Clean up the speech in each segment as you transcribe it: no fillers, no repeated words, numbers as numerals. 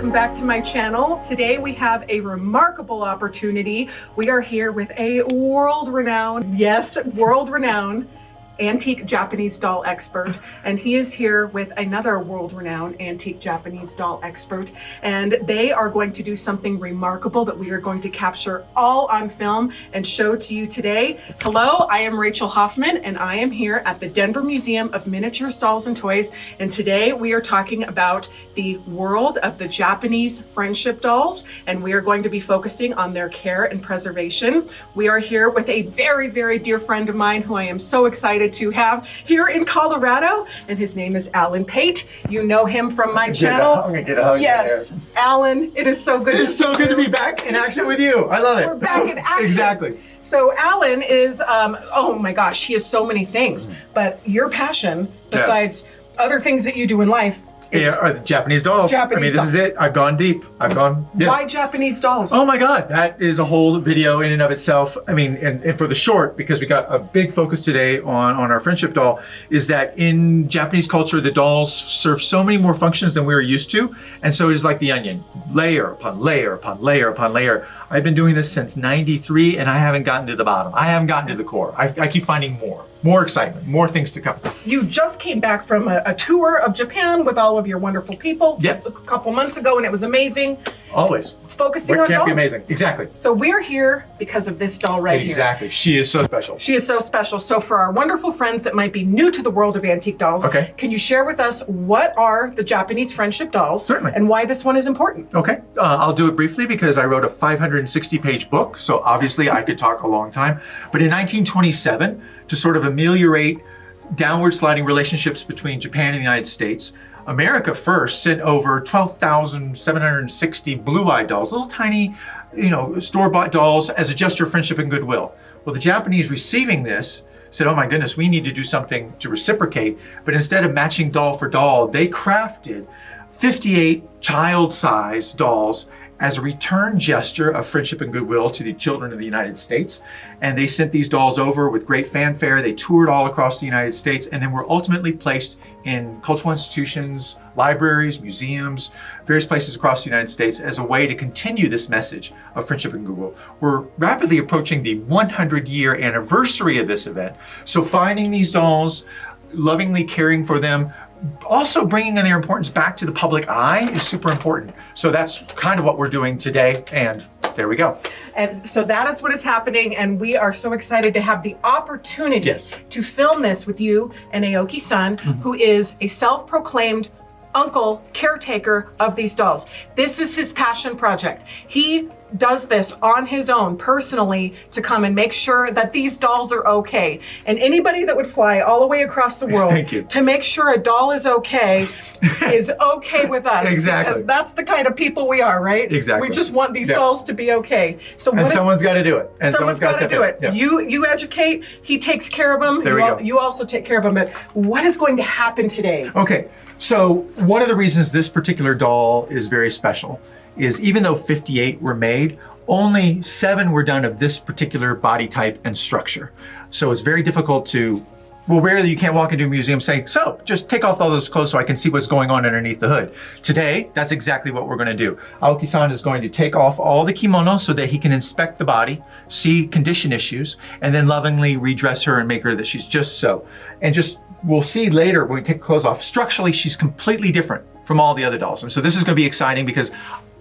welcome back to my channel. Today we have a remarkable opportunity. We are here with a world-renowned, yes, world-renowned antique Japanese doll expert, and he is here with another world-renowned antique Japanese doll expert, and they are going to do something remarkable that we are going to capture all on film and show to you today. Hello, I am Rachel Hoffman, and I am here at the Denver Museum of Miniatures, Dolls, and Toys, and today we are talking about the world of the Japanese friendship dolls, and we are going to be focusing on their care and preservation. We are here with a very, very dear friend of mine who I am so excited to have here in Colorado, and his name is Alan Pate. You know him from my channel. Yes, Alan, it is so good. It's so good to be back in action with you. I love it. We're back in action. Exactly. So Alan is, oh my gosh, he is so many things, but your passion, besides other things that you do in life, are the Japanese dolls. This is it. I've gone deep. Yes. Why Japanese dolls? Oh my God, that is a whole video in and of itself. And for the short, because we got a big focus today on our friendship doll, is that in Japanese culture, the dolls serve so many more functions than we were used to. And so it is like the onion, layer upon layer upon layer upon layer. I've been doing this since '93, and I haven't gotten to the bottom. I haven't gotten to the core. I keep finding more excitement, more things to come. You just came back from a tour of Japan with all of your wonderful people a couple months ago, and it was amazing. Always. Focusing on dolls. It can't be amazing. Exactly. So we're here because of this doll right here. Exactly. She is so special. She is so special. So for our wonderful friends that might be new to the world of antique dolls, can you share with us what are the Japanese friendship dolls? Certainly. And why this one is important? Okay. I'll do it briefly because I wrote a 560-page book, so obviously I could talk a long time. But in 1927, to sort of ameliorate downward sliding relationships between Japan and the United States, America first sent over 12,760 blue-eyed dolls, little tiny, store-bought dolls as a gesture of friendship and goodwill. Well, the Japanese receiving this said, oh my goodness, we need to do something to reciprocate. But instead of matching doll for doll, they crafted 58 child-sized dolls as a return gesture of friendship and goodwill to the children of the United States. And they sent these dolls over with great fanfare. They toured all across the United States and then were ultimately placed in cultural institutions, libraries, museums, various places across the United States as a way to continue this message of friendship and goodwill. We're rapidly approaching the 100-year anniversary of this event. So finding these dolls, lovingly caring for them, also bringing their importance back to the public eye is super important. So that's kind of what we're doing today, and there we go. And so that is what is happening, and we are so excited to have the opportunity to film this with you and Aoki-san, who is a self-proclaimed uncle caretaker of these dolls. This is his passion project. He does this on his own personally to come and make sure that these dolls are okay. And anybody that would fly all the way across the world to make sure a doll is okay is okay with us. Exactly. Because that's the kind of people we are, right? Exactly. We just want these dolls to be okay. So someone's got to do it. And someone's got to do it. Yep. You educate, he takes care of them. You also take care of them. But what is going to happen today? Okay. So one of the reasons this particular doll is very special is even though 58 were made, only 7 were done of this particular body type and structure. So it's very difficult to, rarely you can't walk into a museum saying, so just take off all those clothes so I can see what's going on underneath the hood. Today, that's exactly what we're going to do. Aoki-san is going to take off all the kimono so that he can inspect the body, see condition issues, and then lovingly redress her and make her that she's just so. And we'll see later when we take clothes off, structurally, she's completely different from all the other dolls. And so this is going to be exciting because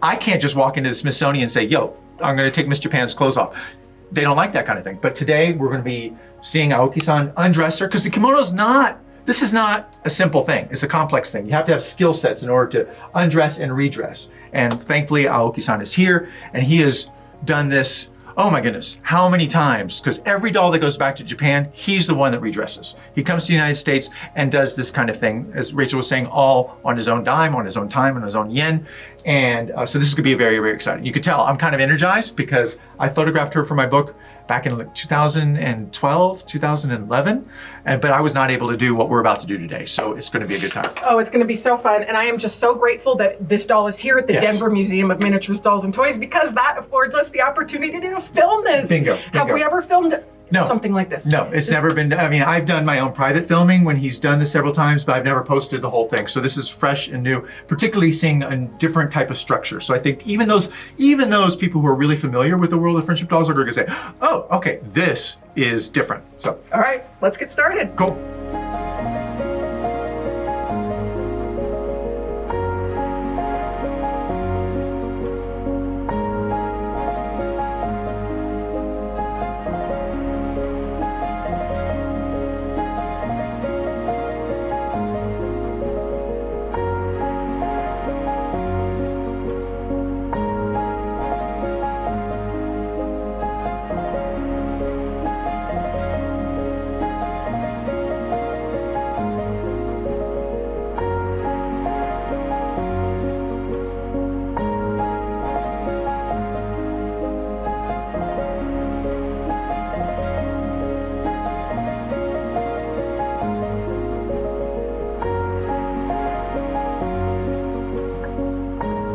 I can't just walk into the Smithsonian and say, yo, I'm going to take Miss Japan's clothes off. They don't like that kind of thing. But today we're going to be seeing Aoki-san undress her because the kimono this is not a simple thing. It's a complex thing. You have to have skill sets in order to undress and redress. And thankfully Aoki-san is here and he has done this, oh my goodness, how many times? Because every doll that goes back to Japan, he's the one that redresses. He comes to the United States and does this kind of thing, as Rachel was saying, all on his own dime, on his own time, on his own yen. And so this is gonna be very, very exciting. You could tell I'm kind of energized because I photographed her for my book back in 2012, 2011, but I was not able to do what we're about to do today. So it's going to be a good time. Oh, it's going to be so fun. And I am just so grateful that this doll is here at the Denver Museum of Miniatures, Dolls, and Toys because that affords us the opportunity to film this. Bingo. Have we ever filmed No. something like this? No, it's never been, I mean, I've done my own private filming when he's done this several times, but I've never posted the whole thing. So this is fresh and new, particularly seeing a different type of structure. So I think even those people who are really familiar with the world of friendship dolls are going to say, oh, okay, this is different. So. All right, let's get started. Cool.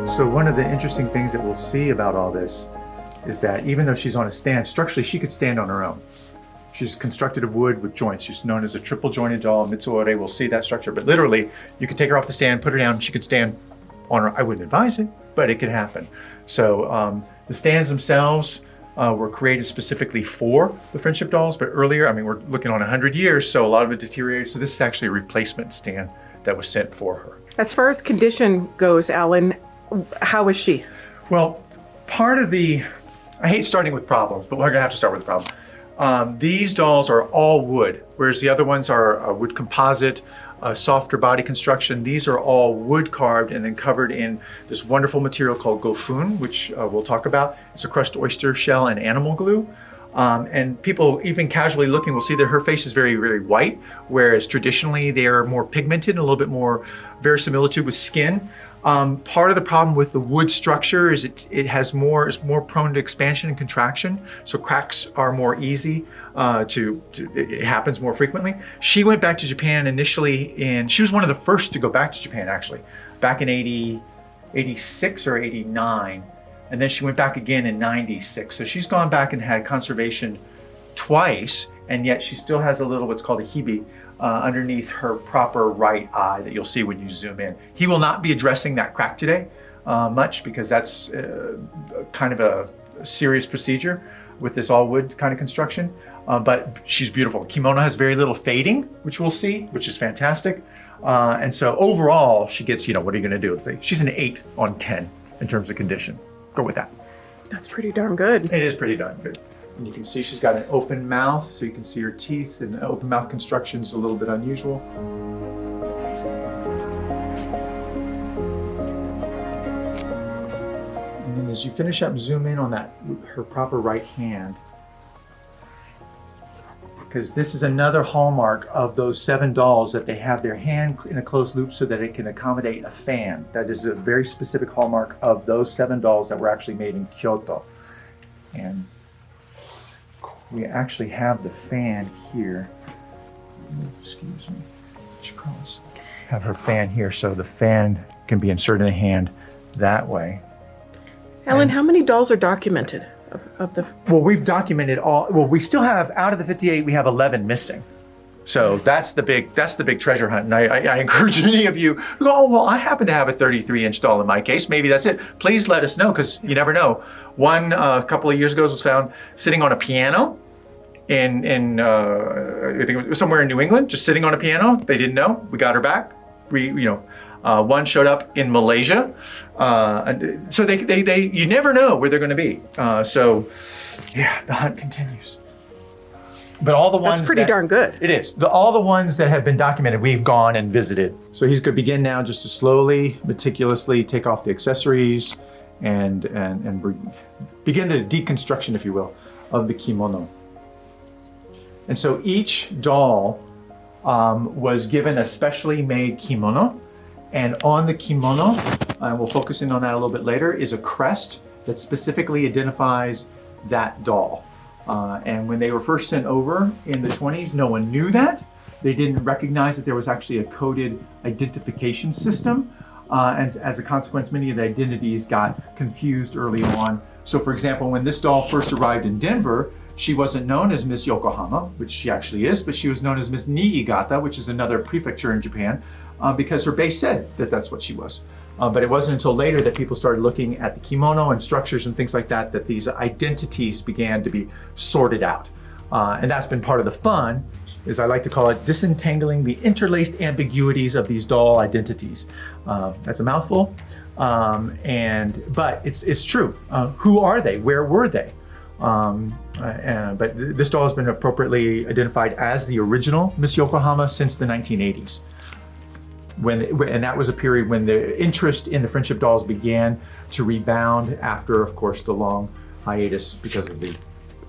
So one of the interesting things that we'll see about all this is that even though she's on a stand, structurally she could stand on her own. She's constructed of wood with joints. She's known as a triple jointed doll. Mitsuore will see that structure, but literally you could take her off the stand, put her down, and she could stand on her. I wouldn't advise it, but it could happen. So the stands themselves were created specifically for the friendship dolls, but earlier, I mean, we're looking on 100 years, so a lot of it deteriorated. So this is actually a replacement stand that was sent for her. As far as condition goes, Alan, how is she? Well, part of the, I hate starting with problems, but we're gonna have to start with the problem. These dolls are all wood, whereas the other ones are a wood composite, softer body construction. These are all wood carved and then covered in this wonderful material called gofun, which we'll talk about. It's a crushed oyster shell and animal glue. And people, even casually looking, will see that her face is very, very white, whereas traditionally they are more pigmented and a little bit more verisimilitude with skin. Part of the problem with the wood structure is it's more prone to expansion and contraction. So cracks are more easy it happens more frequently. She went back to Japan initially she was one of the first to go back to Japan actually, back in 86 or 89. And then she went back again in 96. So she's gone back and had conservation twice, and yet she still has a little what's called a hibi underneath her proper right eye that you'll see when you zoom in. He will not be addressing that crack today much because that's kind of a serious procedure with this all wood kind of construction. But she's beautiful. Kimono has very little fading, which we'll see, which is fantastic. And so overall, she gets, what are you gonna do? She's an 8 on 10 in terms of condition. Go with that. That's pretty darn good. It is pretty darn good. And you can see she's got an open mouth, so you can see her teeth, and the open mouth construction is a little bit unusual. And then as you finish up, zoom in on her proper right hand, because this is another hallmark of those 7 dolls, that they have their hand in a closed loop so that it can accommodate a fan. That is a very specific hallmark of those 7 dolls that were actually made in Kyoto. And we actually have the fan here. Excuse me. Have her fan here, so the fan can be inserted in the hand that way. Alan, how many dolls are documented of the? Well, we've documented all. Well, we still have, out of the 58, we have 11 missing. So that's the big treasure hunt. And I encourage any of you who go, oh, well, I happen to have a 33-inch doll in my case. Maybe that's it. Please let us know, because you never know. One a couple of years ago was found sitting on a piano in I think it was somewhere in New England, just sitting on a piano. They didn't know. We got her back. One showed up in Malaysia. So they you never know where they're going to be. So yeah, the hunt continues. But all the ones that's pretty darn good. It is. All the ones that have been documented, we've gone and visited. So he's going to begin now just to slowly, meticulously take off the accessories and begin the deconstruction, if you will, of the kimono. And so each doll was given a specially made kimono. And on the kimono, we'll focus in on that a little bit later, is a crest that specifically identifies that doll. And when they were first sent over in the 20s, no one knew that. They didn't recognize that there was actually a coded identification system. And as a consequence, many of the identities got confused early on. So for example, when this doll first arrived in Denver, She wasn't known as Miss Yokohama, which she actually is, but she was known as Miss Niigata, which is another prefecture in Japan, because her base said that that's what she was. But it wasn't until later that people started looking at the kimono and structures and things like that, that these identities began to be sorted out. And that's been part of the fun, is I like to call it disentangling the interlaced ambiguities of these doll identities. That's a mouthful, but it's true. Who are they? Where were they? But this doll has been appropriately identified as the original Miss Yokohama since the 1980s. And that was a period when the interest in the friendship dolls began to rebound after, of course, the long hiatus because of the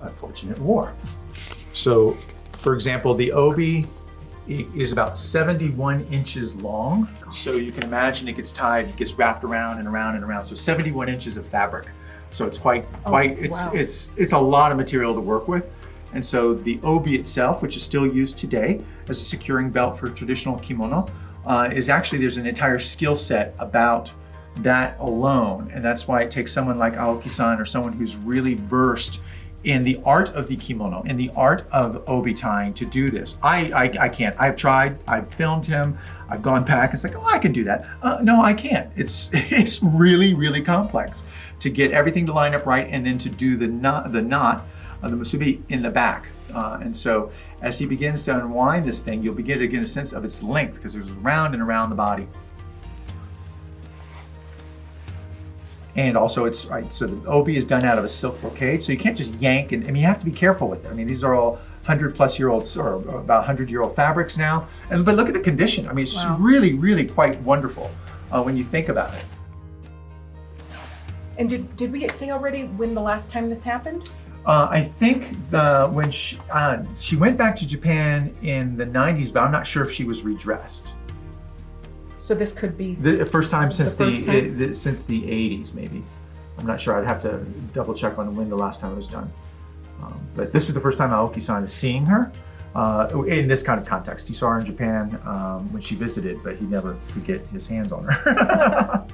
unfortunate war. So, for example, the obi is about 71 inches long. So you can imagine it gets tied, it gets wrapped around and around and around. So 71 inches of fabric. So it's wow. It's a lot of material to work with. And so the obi itself, which is still used today as a securing belt for traditional kimono, is actually, there's an entire skill set about that alone. And that's why it takes someone like Aoki-san or someone who's really versed in the art of the kimono, in the art of obi tying to do this. I can't. I've tried, I've filmed him, I've gone back, it's like, oh, I can do that. No, I can't. It's really, really complex to get everything to line up right and then to do the knot of the musubi in the back. And so as he begins to unwind this thing, you'll begin to get a sense of its length because it goes around and around the body. And also it's, right, so the obi is done out of a silk brocade, so you can't just yank, and I mean, you have to be careful with it. I mean, these are all 100-plus-year-old, or about 100-year-old fabrics now. But look at the condition. I mean, it's wow. Really, really quite wonderful when you think about it. And did we say already when the last time this happened? I think when she went back to Japan in the 90s, but I'm not sure if she was redressed. So this could be the first time since the 80s, maybe. I'm not sure. I'd have to double check on when the last time it was done. But this is the first time Aoki-san is seeing her in this kind of context. He saw her in Japan when she visited, but he never could get his hands on her.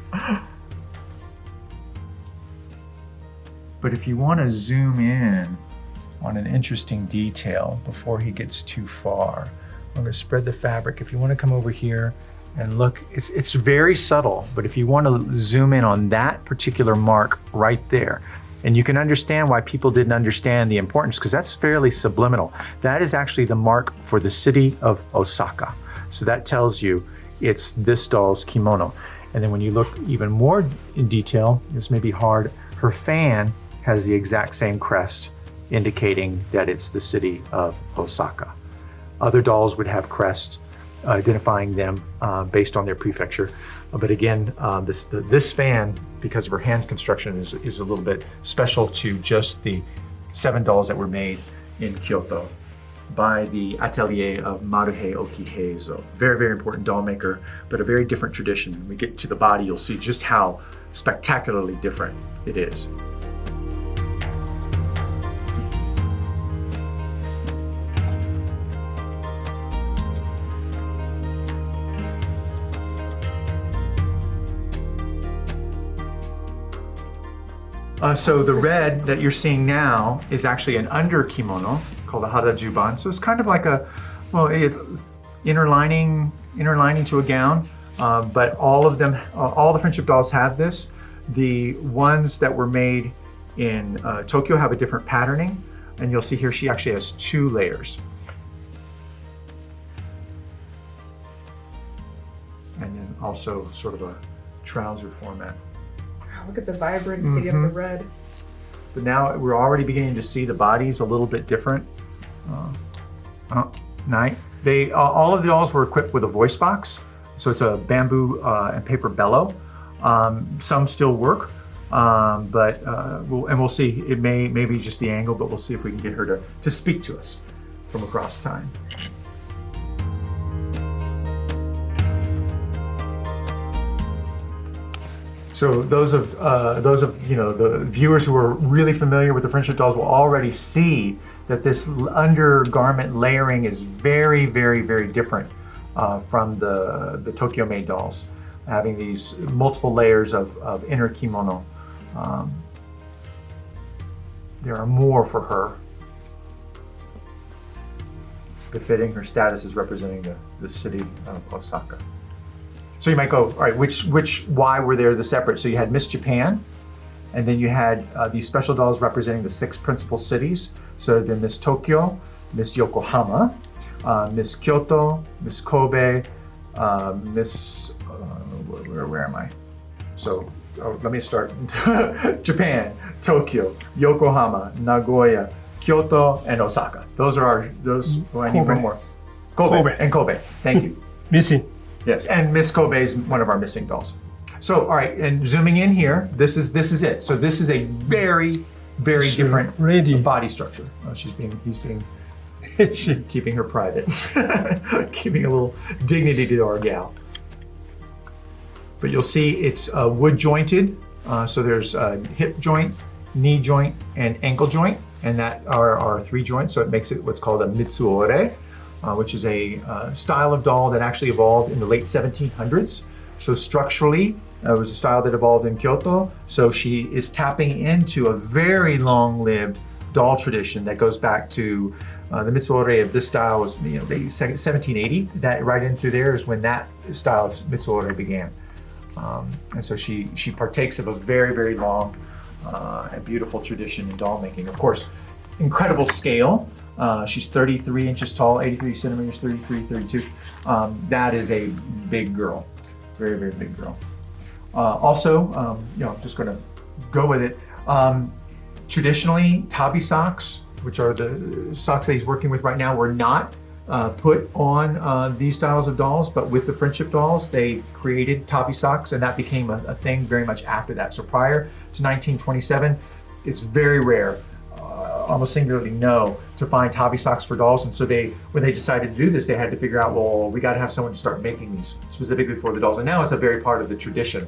But if you want to zoom in on an interesting detail before he gets too far, I'm going to spread the fabric. If you want to come over here and look, it's very subtle, but if you want to zoom in on that particular mark right there, and you can understand why people didn't understand the importance, because that's fairly subliminal. That is actually the mark for the city of Osaka. So that tells you it's this doll's kimono. And then when you look even more in detail, this may be hard, her fan has the exact same crest, indicating that it's the city of Osaka. Other dolls would have crests identifying them based on their prefecture. But again, this fan, because of her hand construction, is a little bit special to just the 7 dolls that were made in Kyoto by the atelier of Maruhei Okiheizo. Very, very important doll maker, but a very different tradition. When we get to the body, you'll see just how spectacularly different it is. So the red that you're seeing now is actually an under kimono called a harajuban. So it's kind of like it is inner lining to a gown. But all of them, all the friendship dolls have this. The ones that were made in Tokyo have a different patterning, and you'll see here she actually has 2 layers. And then also sort of a trouser format. Look at the vibrancy of the red. But now we're already beginning to see the bodies a little bit different. All of the dolls were equipped with a voice box. So it's a bamboo and paper bellow. Some still work, but we'll see. It may be just the angle, but we'll see if we can get her to speak to us from across time. So those of the viewers who are really familiar with the friendship dolls will already see that this undergarment layering is very, very, very different from the Tokyo-made dolls, having these multiple layers of inner kimono. There are more for her befitting her status as representing the city of Osaka. So you might go, all right, why were there the separate? So you had Miss Japan, and then you had these special dolls representing the 6 principal cities. So then Miss Tokyo, Miss Yokohama, Miss Kyoto, Miss Kobe, Miss, where am I? So let me start. Japan, Tokyo, Yokohama, Nagoya, Kyoto, and Osaka. Those are I need one more. Kobe. And Kobe. Thank you. Missing. Yes, and Miss Kobe is one of our missing dolls. So, all right, and zooming in here, this is it. So this is a very, very different body structure. Oh, he's being keeping her private, keeping a little dignity to our gal. But you'll see it's wood jointed. So there's a hip joint, knee joint, and ankle joint, and that are our 3 joints. So it makes it what's called a mitsuore, which is a style of doll that actually evolved in the late 1700s. So structurally, it was a style that evolved in Kyoto. So she is tapping into a very long-lived doll tradition that goes back to the mitsuore of this style was, the 1780. That right in through there is when that style of mitsuore began. And so she partakes of a very, very long and beautiful tradition in doll making. Of course, incredible scale. She's 33 inches tall, 83 centimeters, 32. That is a big girl, very, very big girl. Also, I'm just going to go with it. Traditionally, tabi socks, which are the socks that he's working with right now, were not put on these styles of dolls, but with the friendship dolls, they created tabi socks, and that became a thing very much after that. So prior to 1927, it's very rare, almost singularly no, to find tabi socks for dolls. And so when they decided to do this, they had to figure out, well, we got to have someone to start making these specifically for the dolls. And now it's a very part of the tradition.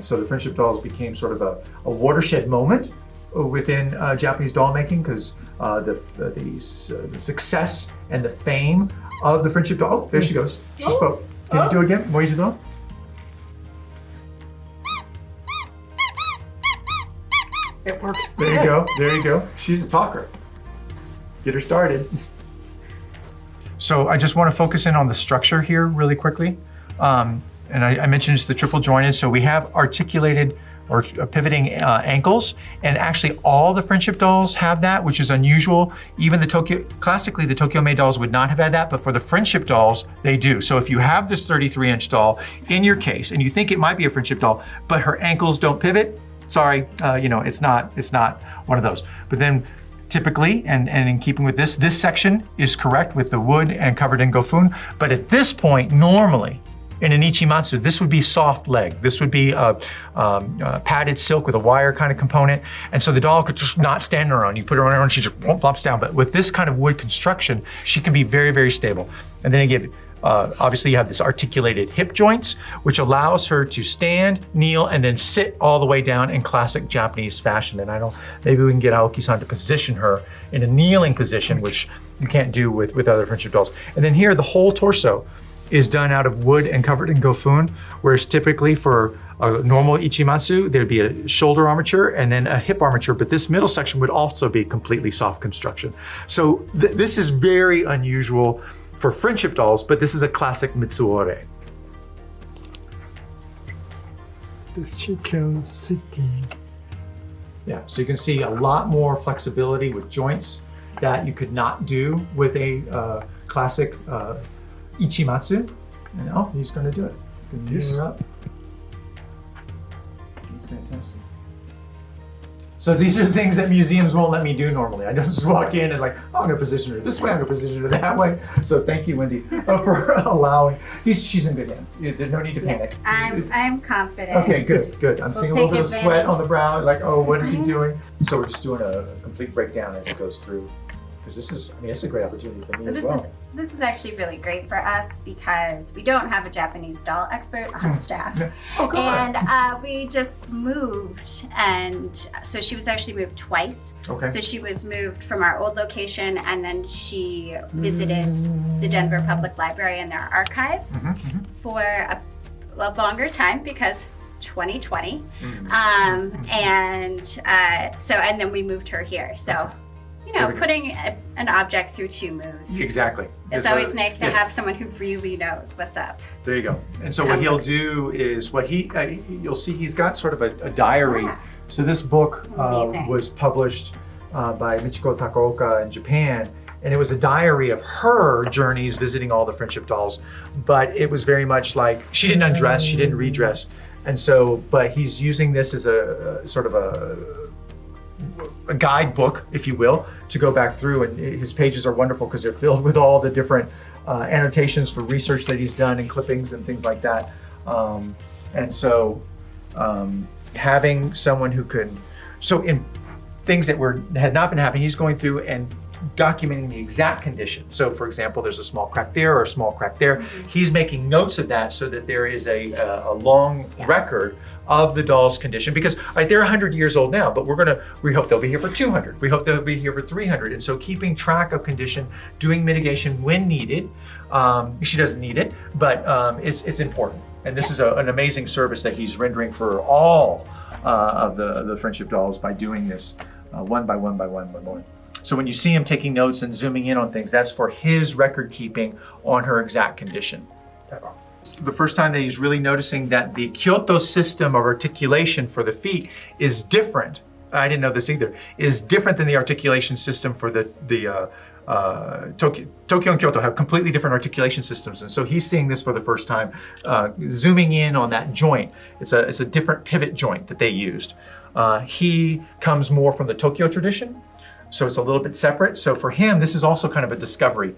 So the friendship dolls became sort of a watershed moment within Japanese doll making, because the success and the fame of the friendship doll. Oh, there she goes. She spoke. Can you do it again? More easy though. It works. There you go. There you go. She's a talker. Get her started. So I just want to focus in on the structure here really quickly. And I mentioned it's the triple jointed. So we have articulated or pivoting ankles, and actually all the friendship dolls have that, which is unusual. Even classically the Tokyo May dolls would not have had that, but for the friendship dolls, they do. So if you have this 33-inch doll in your case, and you think it might be a friendship doll, but her ankles don't pivot, sorry, it's not one of those. But then typically, and in keeping with this section is correct with the wood and covered in gofun, but at this point, normally, in an ichimatsu, this would be soft leg. This would be padded silk with a wire kind of component. And so the doll could just not stand on her own. You put her on her own, she just flops down. But with this kind of wood construction, she can be very, very stable. And then again, obviously you have this articulated hip joints, which allows her to stand, kneel, and then sit all the way down in classic Japanese fashion. And maybe we can get Aoki-san to position her in a kneeling position, which you can't do with other friendship dolls. And then here, the whole torso is done out of wood and covered in gofun, whereas typically for a normal ichimatsu, there'd be a shoulder armature and then a hip armature, but this middle section would also be completely soft construction. So this is very unusual for friendship dolls, but this is a classic mitsuore. She can sit in. Yeah, so you can see a lot more flexibility with joints that you could not do with a classic ichimatsu. And he's going to do it. Yes. Her up. He's fantastic. So these are things that museums won't let me do normally. I don't just walk in and I'm going to position her this way, I'm going to position her that way. So thank you, Wendy, for allowing. She's in good hands. There's no need to panic. I'm confident. Okay, good. I'm seeing a little bit of sweat on the brow. What is he doing? So we're just doing a complete breakdown as it goes through. Because it's a great opportunity for me as well. This is actually really great for us because we don't have a Japanese doll expert on staff. Oh, come on. And we just moved, and so she was actually moved twice. Okay. So she was moved from our old location, and then she visited the Denver Public Library and their archives for a longer time because 2020. And then we moved her here. So putting an object through two moves. Exactly. It's always nice to have someone who really knows what's up. There you go. And so what he'll do is you'll see he's got sort of a diary. Yeah. So this book was published by Michiko Takaoka in Japan, and it was a diary of her journeys visiting all the friendship dolls. But it was very much like she didn't undress, she didn't redress. And so, but he's using this as a sort of a guidebook, if you will, to go back through. And his pages are wonderful because they're filled with all the different annotations for research that he's done and clippings and things like that. And so having someone who can, so in things that had not been happening, he's going through and documenting the exact condition. So for example, there's a small crack there or a small crack there. Mm-hmm. He's making notes of that so that there is a long record of the doll's condition, because they're 100 years old now, but we hope they'll be here for 200. We hope they'll be here for 300. And so keeping track of condition, doing mitigation when needed. She doesn't need it, but it's important. And this is an amazing service that he's rendering for all of the friendship dolls by doing this one by one by one by one. So when you see him taking notes and zooming in on things, that's for his record keeping on her exact condition. The first time that he's really noticing that the Kyoto system of articulation for the feet is different. I didn't know this either. Is different than the articulation system for the Tokyo and Kyoto have completely different articulation systems, and so he's seeing this for the first time, zooming in on that joint. It's a different pivot joint that they used. He comes more from the Tokyo tradition, so it's a little bit separate. So for him, this is also kind of a discovery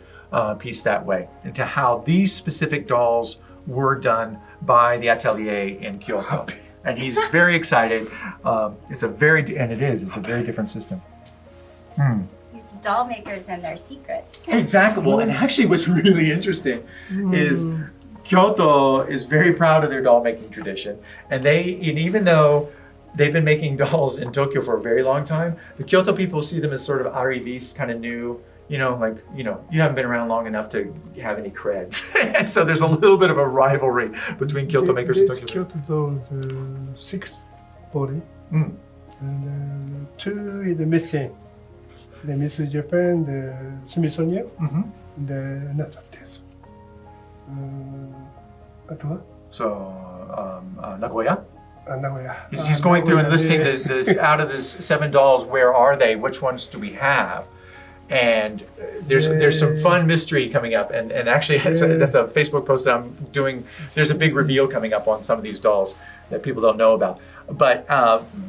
piece that way into how these specific dolls were done by the atelier in Kyoto. And he's very excited. It's a very different system. These doll makers and their secrets. Exactly. Well, and actually what's really interesting is Kyoto is very proud of their doll making tradition. And even though they've been making dolls in Tokyo for a very long time, the Kyoto people see them as sort of arrivis, kind of new, you haven't been around long enough to have any cred. And so there's a little bit of a rivalry between Kyoto makers and Tokyo. Kyoto dolls, 6 body, and 2 is missing. The Miss Japan, the Smithsonian, the anotherです。あとは? So, Nagoya? Nagoya. He's going through and listing the out of the 7 dolls, where are they? Which ones do we have? And there's some fun mystery coming up, and actually that's a Facebook post that I'm doing. There's a big reveal coming up on some of these dolls that people don't know about. But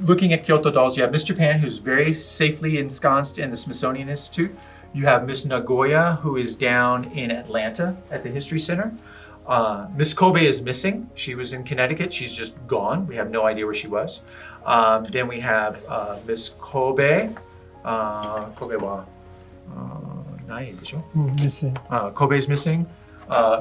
looking at Kyoto dolls, you have Miss Japan, who's very safely ensconced in the Smithsonian Institute. You have Miss Nagoya, who is down in Atlanta at the History Center. Miss Kobe is missing. She was in Connecticut. She's just gone. We have no idea where she was. Then we have Miss Kobe. Kobe wa nai desho? Missing. Kobe's missing.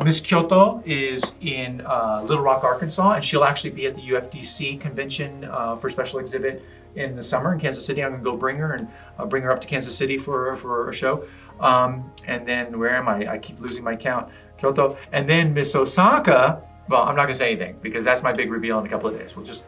Miss Kyoto is in Little Rock, Arkansas, and she'll actually be at the UFDC convention for special exhibit in the summer in Kansas City. I'm gonna go bring her up to Kansas City for a show. And then where am I? I keep losing my count. Kyoto, and then Miss Osaka. Well, I'm not gonna say anything because that's my big reveal in a couple of days. We'll just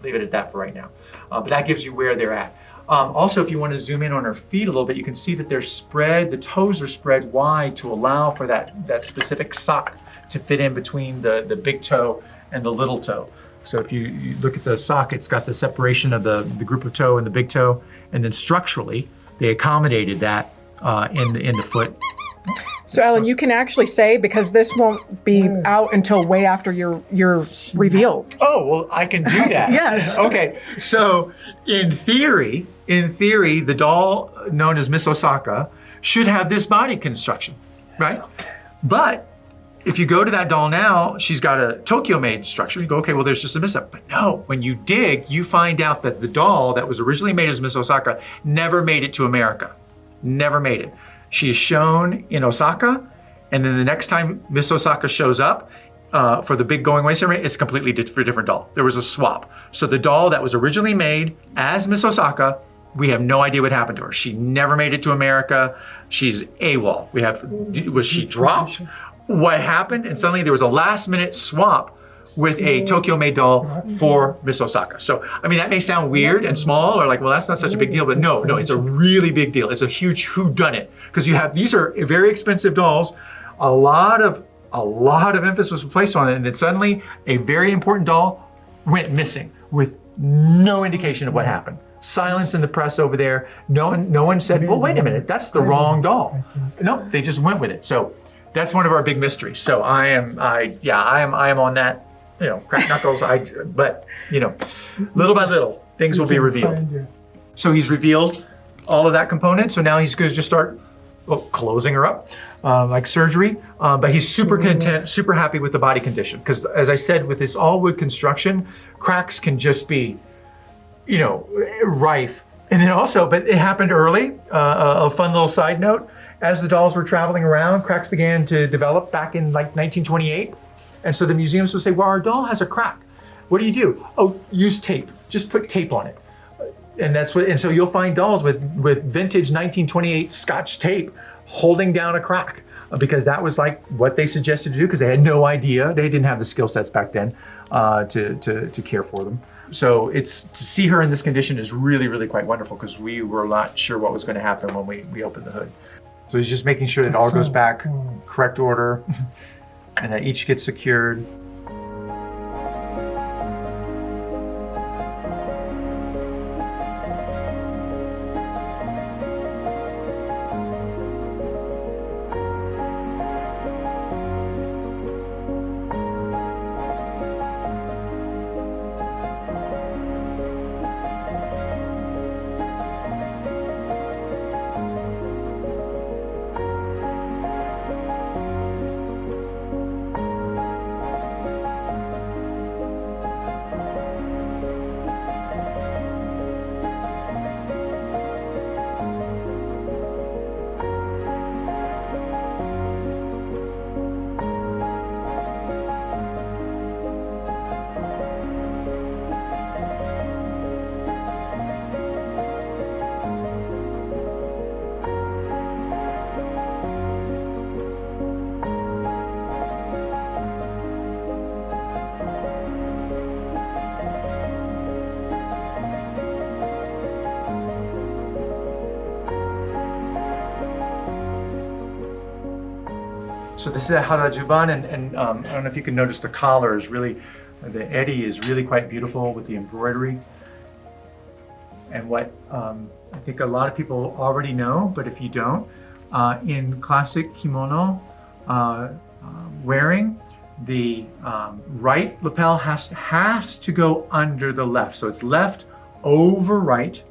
leave it at that for right now. But that gives you where they're at. Also, if you want to zoom in on her feet a little bit, you can see that they're spread, the toes are spread wide to allow for that specific sock to fit in between the big toe and the little toe. So if you look at the sock, it's got the separation of the group of toe and the big toe, and then structurally, they accommodated that in the foot. So Alan, you can actually say, because this won't be out until way after your reveal. Oh, well, I can do that. Yes. Okay. So in theory, the doll known as Miss Osaka should have this body construction, right? But if you go to that doll now, she's got a Tokyo-made structure. You go, okay, well, there's just a mishap. But no, when you dig, you find out that the doll that was originally made as Miss Osaka never made it to America. Never made it. She is shown in Osaka, and then the next time Miss Osaka shows up for the big going away ceremony, it's a completely different doll. There was a swap. So the doll that was originally made as Miss Osaka, we have no idea what happened to her. She never made it to America. She's AWOL. Was she dropped? What happened? And suddenly there was a last minute swap with a Tokyo-made doll for Miss Osaka. So, I mean, that may sound weird and small, or like, well, that's not such a big deal, but no, it's a really big deal. It's a huge whodunit, because these are very expensive dolls. A lot of emphasis was placed on it, and then suddenly a very important doll went missing with no indication of what happened. Silence in the press over there. No one said, well, wait a minute, that's the wrong doll. No, they just went with it. So that's one of our big mysteries. So I am on that, crack knuckles. But little by little, things will be revealed. So he's revealed all of that component. So now he's going to just start closing her up, like surgery. But he's super content, super happy with the body condition. Because as I said, with this all wood construction, cracks can just be, rife. And then also, but it happened early. A fun little side note, as the dolls were traveling around, cracks began to develop back in like 1928. And so the museums would say, well, our doll has a crack. What do you do? Oh, use tape. Just put tape on it. And so you'll find dolls with vintage 1928 Scotch tape holding down a crack, because that was like what they suggested to do, because they had no idea. They didn't have the skill sets back then to care for them. So to see her in this condition is really, really quite wonderful, because we were not sure what was going to happen when we opened the hood. So he's just making sure that it all goes back, correct order, and that each gets secured. So this is a harajuban, and I don't know if you can notice the collar is really, the eri is really quite beautiful with the embroidery. And what I think a lot of people already know, but if you don't, in classic kimono wearing, the right lapel has to go under the left. So it's left over right.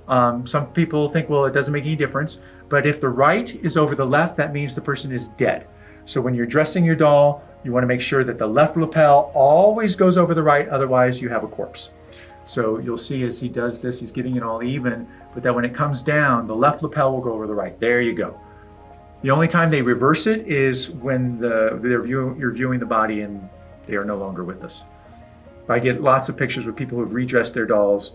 Some people think, well, it doesn't make any difference. But if the right is over the left, that means the person is dead. So when you're dressing your doll, you want to make sure that the left lapel always goes over the right, otherwise you have a corpse. So you'll see as he does this, he's getting it all even, but then when it comes down, the left lapel will go over the right. There you go. The only time they reverse it is when you're viewing the body and they are no longer with us. I get lots of pictures with people who've redressed their dolls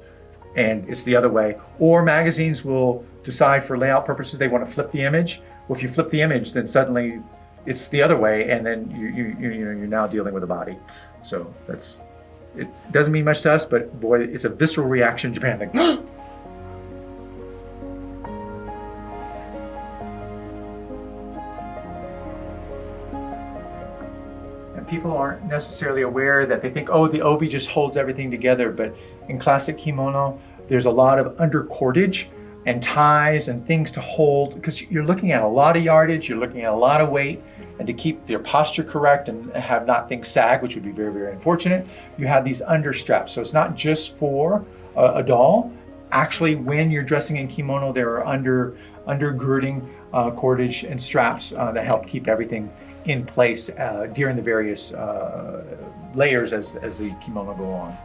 and it's the other way. Or magazines will decide for layout purposes they want to flip the image. Well, if you flip the image, then suddenly it's the other way, and then you're now dealing with a body. So it doesn't mean much to us, but boy, it's a visceral reaction in Japan. Like, and people aren't necessarily aware that they think, oh, the obi just holds everything together. But in classic kimono, there's a lot of under cordage and ties and things to hold, because you're looking at a lot of yardage, you're looking at a lot of weight, and to keep your posture correct and have not things sag, which would be very, very unfortunate, you have these under straps. So it's not just for a doll. Actually, when you're dressing in kimono, there are undergirding cordage and straps that help keep everything in place during the various layers as the kimono go on.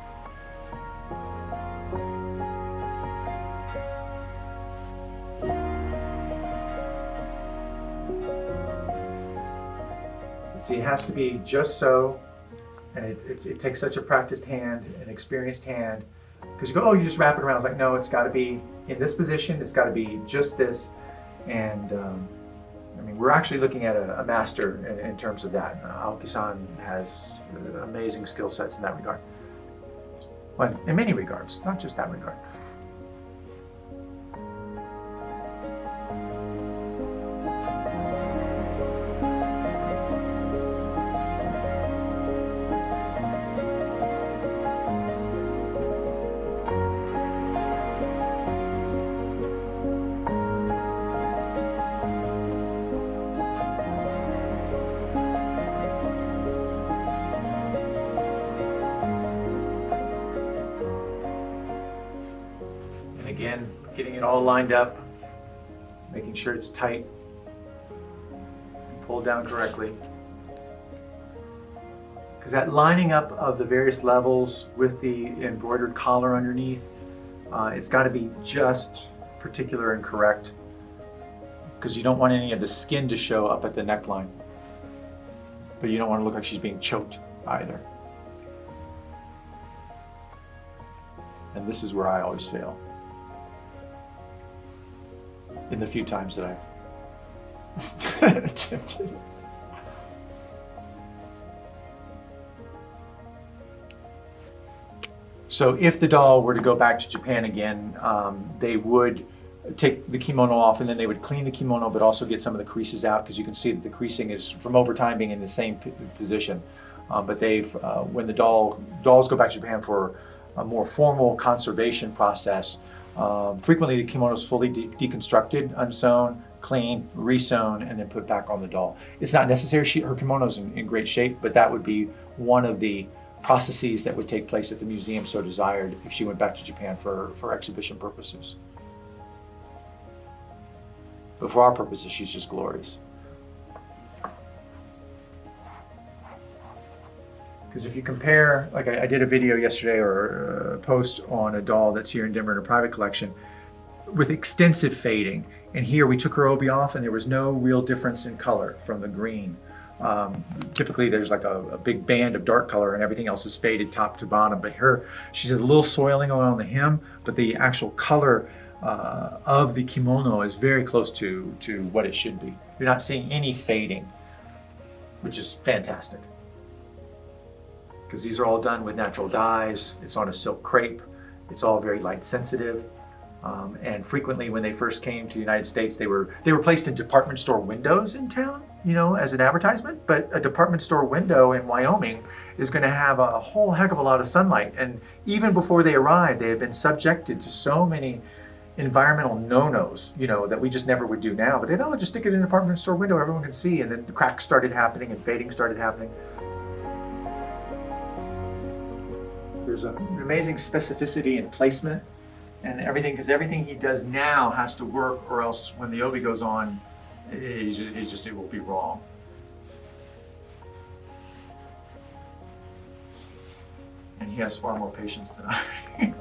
See, it has to be just so, and it takes such a practiced hand, an experienced hand, because you go, oh, you just wrap it around. It's like, no, it's got to be in this position, it's got to be just this, and I mean, we're actually looking at a master in terms of that. Aoki-san has amazing skill sets in that regard. Well, in many regards, not just that regard. Again, getting it all lined up, making sure it's tight, pulled down correctly. Because that lining up of the various levels with the embroidered collar underneath, it's got to be just particular and correct, because you don't want any of the skin to show up at the neckline. But you don't want to look like she's being choked either. And this is where I always fail. In the few times that I've attempted. So if the doll were to go back to Japan again, they would take the kimono off, and then they would clean the kimono, but also get some of the creases out, because you can see that the creasing is from over time being in the same position. But they've, when the dolls go back to Japan for a more formal conservation process, frequently the kimono is fully deconstructed, unsewn, cleaned, resewn, and then put back on the doll. It's not necessary. Her kimono's in great shape, but that would be one of the processes that would take place if the museum so desired if she went back to Japan for exhibition purposes. But for our purposes, she's just glorious. Because if you compare, like I did a video yesterday or a post on a doll that's here in Denver in a private collection with extensive fading. And here we took her obi off and there was no real difference in color from the green. Typically there's like a big band of dark color and everything else is faded top to bottom. But she has a little soiling on the hem, but the actual color of the kimono is very close to what it should be. You're not seeing any fading, which is fantastic. Because these are all done with natural dyes. It's on a silk crepe. It's all very light sensitive. And frequently when they first came to the United States, they were placed in department store windows in town, as an advertisement. But a department store window in Wyoming is going to have a whole heck of a lot of sunlight. And even before they arrived, they had been subjected to so many environmental no-nos, that we just never would do now. But they thought, just stick it in a department store window, everyone can see. And then the cracks started happening and fading started happening. There's an amazing specificity and placement and everything, because everything he does now has to work, or else when the obi goes on, it will be wrong. And he has far more patience than I.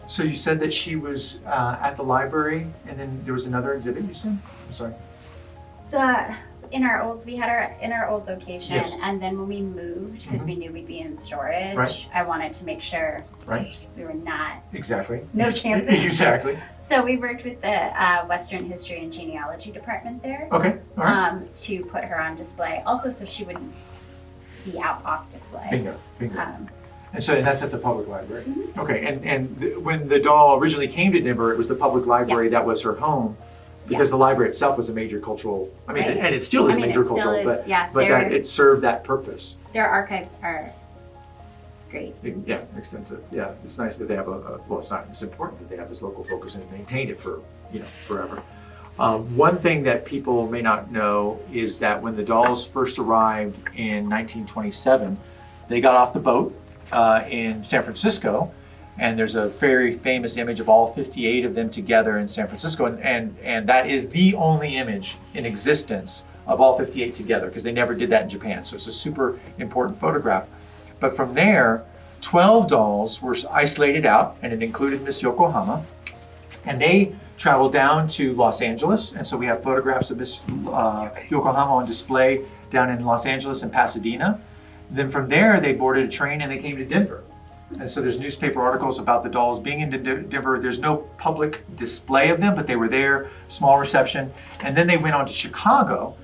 So you said that she was at the library, and then there was another exhibit you said? I'm sorry. We had her in our old location, yes. And then when we moved, because we knew we'd be in storage, right. I wanted to make sure we were not no chances. Exactly. So we worked with the Western History and Genealogy department there. Okay. All right. To put her on display, also so she wouldn't be out off display. Bingo. And that's at the public library. Mm-hmm. Okay, and when the doll originally came to Denver, it was the public library that was her home, because the library itself was a major cultural, and it still is major cultural, but that it served that purpose. Their archives are great. Yeah, extensive. Yeah, it's nice that they have it's important that they have this local focus and maintain it for, forever. One thing that people may not know is that when the dolls first arrived in 1927, they got off the boat in San Francisco, and there's a very famous image of all 58 of them together in San Francisco, and that is the only image in existence of all 58 together, because they never did that in Japan. So it's a super important photograph. But from there, 12 dolls were isolated out, and it included Miss Yokohama, and they traveled down to Los Angeles, and so we have photographs of Miss Yokohama on display down in Los Angeles and Pasadena. Then from there, they boarded a train and they came to Denver. And so there's newspaper articles about the dolls being in Denver. There's no public display of them, but they were there, small reception. And then they went on to Chicago,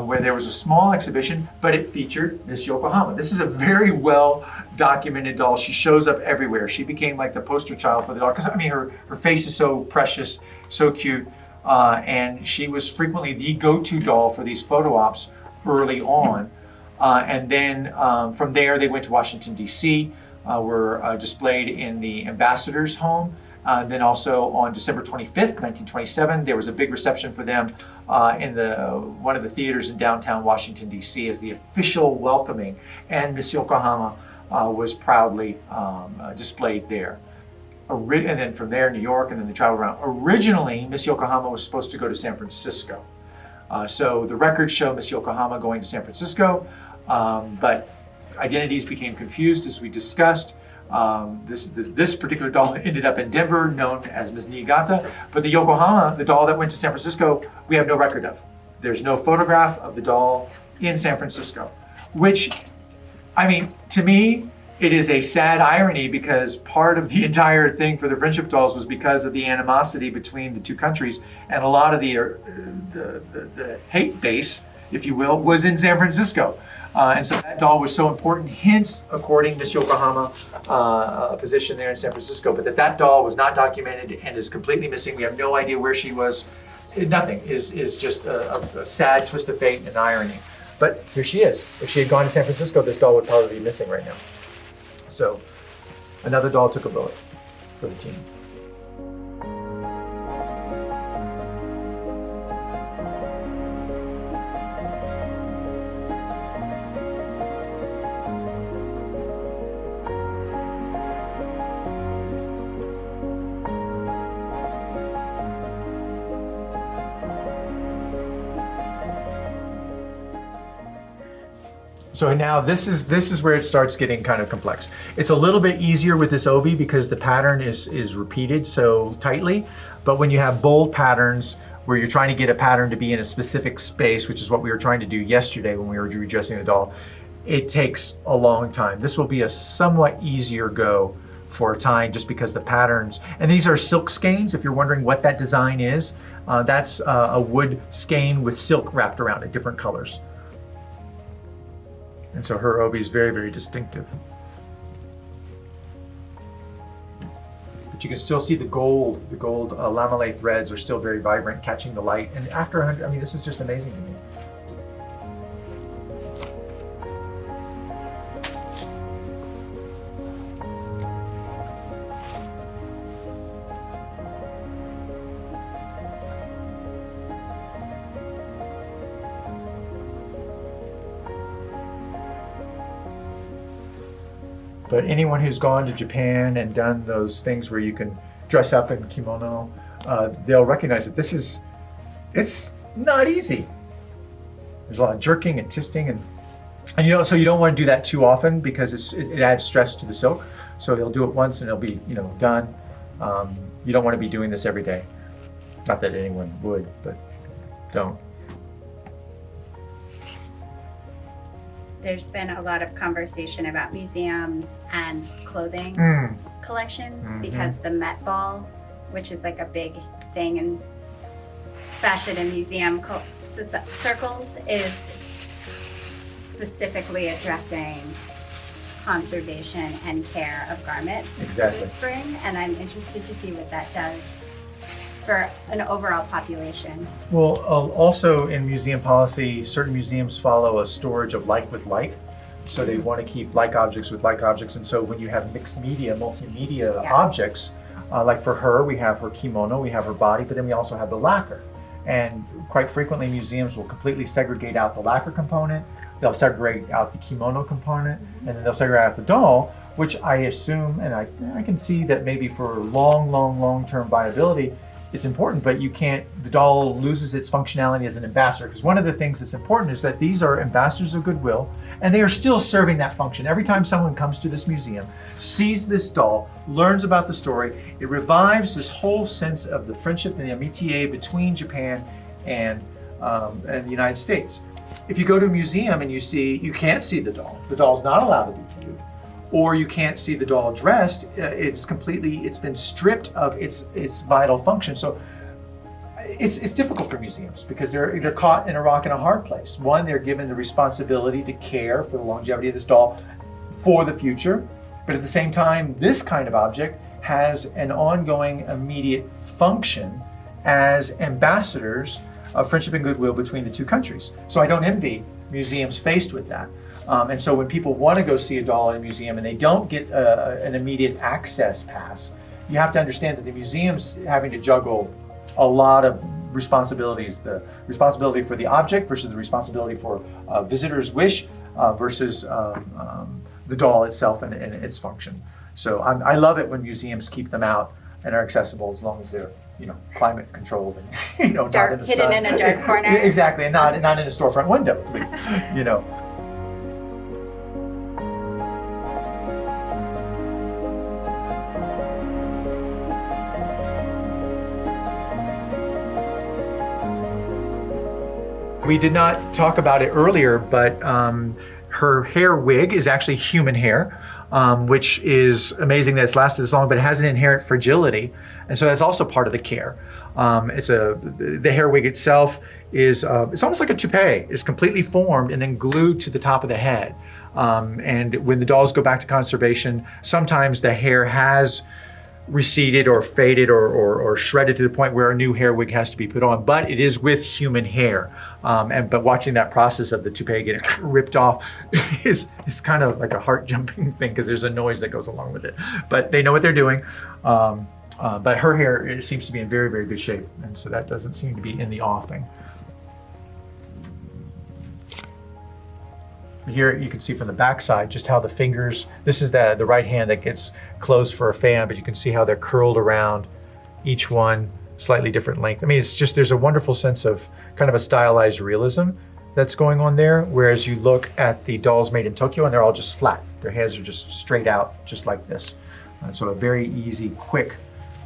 where there was a small exhibition, but it featured Miss Yokohama. This is a very well documented doll. She shows up everywhere. She became like the poster child for the doll, because I mean, her face is so precious, so cute. And she was frequently the go-to doll for these photo ops early on. And then from there, they went to Washington, D.C., were displayed in the ambassador's home. Then also on December 25th, 1927, there was a big reception for them in one of the theaters in downtown Washington, D.C. as the official welcoming. And Miss Yokohama was proudly displayed there. And then from there, New York, and then they traveled around. Originally, Miss Yokohama was supposed to go to San Francisco. So the records show Miss Yokohama going to San Francisco, but identities became confused, as we discussed. This particular doll ended up in Denver, known as Ms. Niigata, but the Yokohama, the doll that went to San Francisco, we have no record of. There's no photograph of the doll in San Francisco, which, I mean, to me, it is a sad irony, because part of the entire thing for the friendship dolls was because of the animosity between the two countries, and a lot of the hate base, if you will, was in San Francisco. And so that doll was so important, hence, according to Miss Yokohama, a position there in San Francisco, but that doll was not documented and is completely missing. We have no idea where she was. Nothing is just a sad twist of fate and irony. But here she is. If she had gone to San Francisco, this doll would probably be missing right now. So another doll took a bullet for the team. So now this is where it starts getting kind of complex. It's a little bit easier with this obi because the pattern is repeated so tightly, but when you have bold patterns where you're trying to get a pattern to be in a specific space, which is what we were trying to do yesterday when we were redressing the doll, it takes a long time. This will be a somewhat easier go for a time, just because the patterns, and these are silk skeins, if you're wondering what that design is, that's a wood skein with silk wrapped around it, different colors. And so her obi is very, very distinctive. But you can still see the gold lamellé threads are still very vibrant, catching the light. And after 100, I mean, this is just amazing to me. But anyone who's gone to Japan and done those things where you can dress up in kimono, they'll recognize that it's not easy. There's a lot of jerking and twisting, and so you don't want to do that too often, because it adds stress to the silk. So they'll do it once and it'll be done. You don't want to be doing this every day. Not that anyone would, but don't. There's been a lot of conversation about museums and clothing collections, because the Met Ball, which is like a big thing in fashion and museum circles, is specifically addressing conservation and care of garments this spring, and I'm interested to see what that does for an overall population. Well, also in museum policy, certain museums follow a storage of like with like. So they want to keep like objects with like objects. And so when you have mixed media, multimedia objects, like for her, we have her kimono, we have her body, but then we also have the lacquer. And quite frequently museums will completely segregate out the lacquer component, they'll segregate out the kimono component, and then they'll segregate out the doll, which I assume, and I can see that maybe for long-term viability, it's important, but the doll loses its functionality as an ambassador, because one of the things that's important is that these are ambassadors of goodwill, and they are still serving that function. Every time someone comes to this museum, sees this doll, learns about the story, it revives this whole sense of the friendship and the amitié between Japan and the United States. if you go to a museum and you can't see the doll's not allowed to be viewed, or you can't see the doll dressed, it's been stripped of its vital function. So it's difficult for museums because they're caught in a rock and a hard place. One, they're given the responsibility to care for the longevity of this doll for the future, but at the same time, this kind of object has an ongoing immediate function as ambassadors of friendship and goodwill between the two countries. So I don't envy museums faced with that. And so when people want to go see a doll in a museum and they don't get an immediate access pass, you have to understand that the museum's having to juggle a lot of responsibilities. The responsibility for the object versus the responsibility for visitor's wish versus the doll itself and its function. So I love it when museums keep them out and are accessible as long as they're climate controlled and not in the hidden sun. in a dark corner. Exactly, and not in a storefront window, please. We did not talk about it earlier, but her hair wig is actually human hair, which is amazing that it's lasted this long, but it has an inherent fragility. And so that's also part of the care. The hair wig itself is, it's almost like a toupee. It's completely formed and then glued to the top of the head. And when the dolls go back to conservation, sometimes the hair has receded or faded or shredded to the point where a new hair wig has to be put on, but it is with human hair. But watching that process of the toupee getting ripped off is kind of like a heart jumping thing because there's a noise that goes along with it. But they know what they're doing. But her hair seems to be in very, very good shape. And so that doesn't seem to be in the offing. Here you can see from the backside just how the fingers, this is the right hand that gets closed for a fan, but you can see how they're curled around, each one slightly different length. I mean, it's just, there's a wonderful sense of kind of a stylized realism that's going on there, whereas you look at the dolls made in Tokyo and they're all just flat. Their heads are just straight out, just like this. And so a very easy, quick,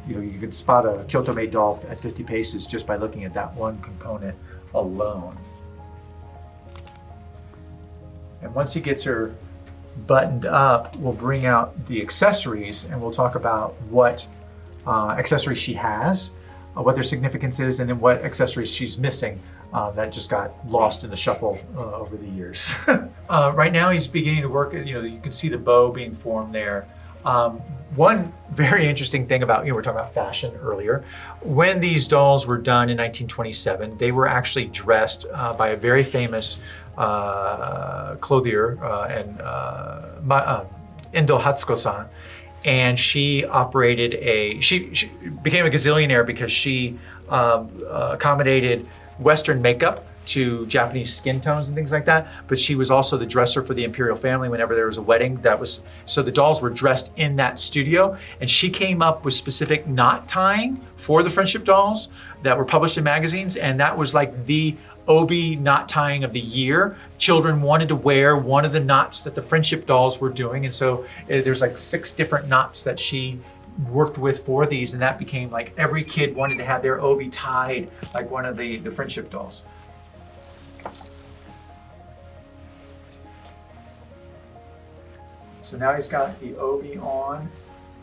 you could spot a Kyoto-made doll at 50 paces just by looking at that one component alone. And once he gets her buttoned up, we'll bring out the accessories and we'll talk about what accessories she has, what their significance is, and then what accessories she's missing that just got lost in the shuffle over the years. Right now he's beginning to work, you can see the bow being formed there. One very interesting thing about, we were talking about fashion earlier. When these dolls were done in 1927, they were actually dressed by a very famous clothier Endo Hatsuko-san, and she operated she became a gazillionaire because she accommodated Western makeup to Japanese skin tones and things like that, but she was also the dresser for the imperial family whenever there was a wedding. So the dolls were dressed in that studio, and she came up with specific knot tying for the friendship dolls that were published in magazines, and that was like the obi knot tying of the year. Children wanted to wear one of the knots that the friendship dolls were doing, and so there's like 6 different knots that she worked with for these, and that became like every kid wanted to have their obi tied like one of the friendship dolls. So now he's got the obi on,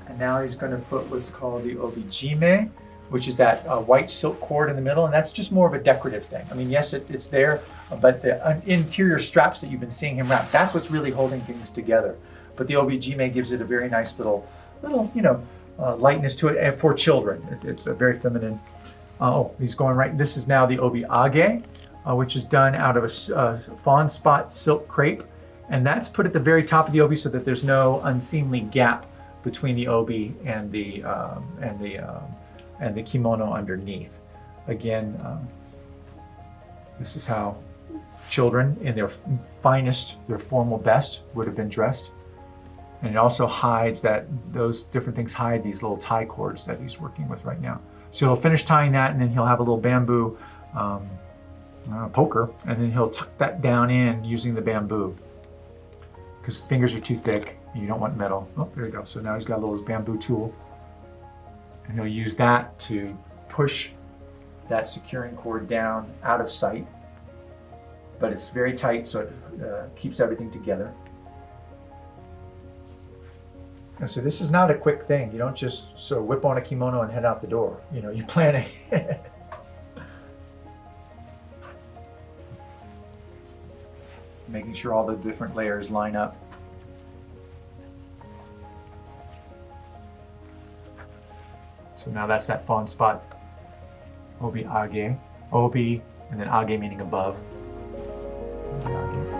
and now he's going to put what's called the obi-jime, which is that white silk cord in the middle, and that's just more of a decorative thing. I mean, yes, it's there, but the interior straps that you've been seeing him wrap, that's what's really holding things together. But the obi-jime gives it a very nice little lightness to it, and for children. It's a very feminine. He's going right. This is now the obi-age, which is done out of a fawn spot silk crepe, and that's put at the very top of the obi so that there's no unseemly gap between the obi and the kimono underneath. Again, this is how children in their finest, their formal best would have been dressed. And it also hides those different things hide these little tie cords that he's working with right now. So he'll finish tying that, and then he'll have a little bamboo poker, and then he'll tuck that down in using the bamboo. Because fingers are too thick, and you don't want metal. Oh, there you go. So now he's got a little bamboo tool. And he'll use that to push that securing cord down out of sight. but it's very tight, so it keeps everything together. And so this is not a quick thing. You don't just sort of whip on a kimono and head out the door. You know, you plan ahead. Making sure all the different layers line up. So now that's that fawn spot. Obi age. Obi, and then age meaning above. Obi, age.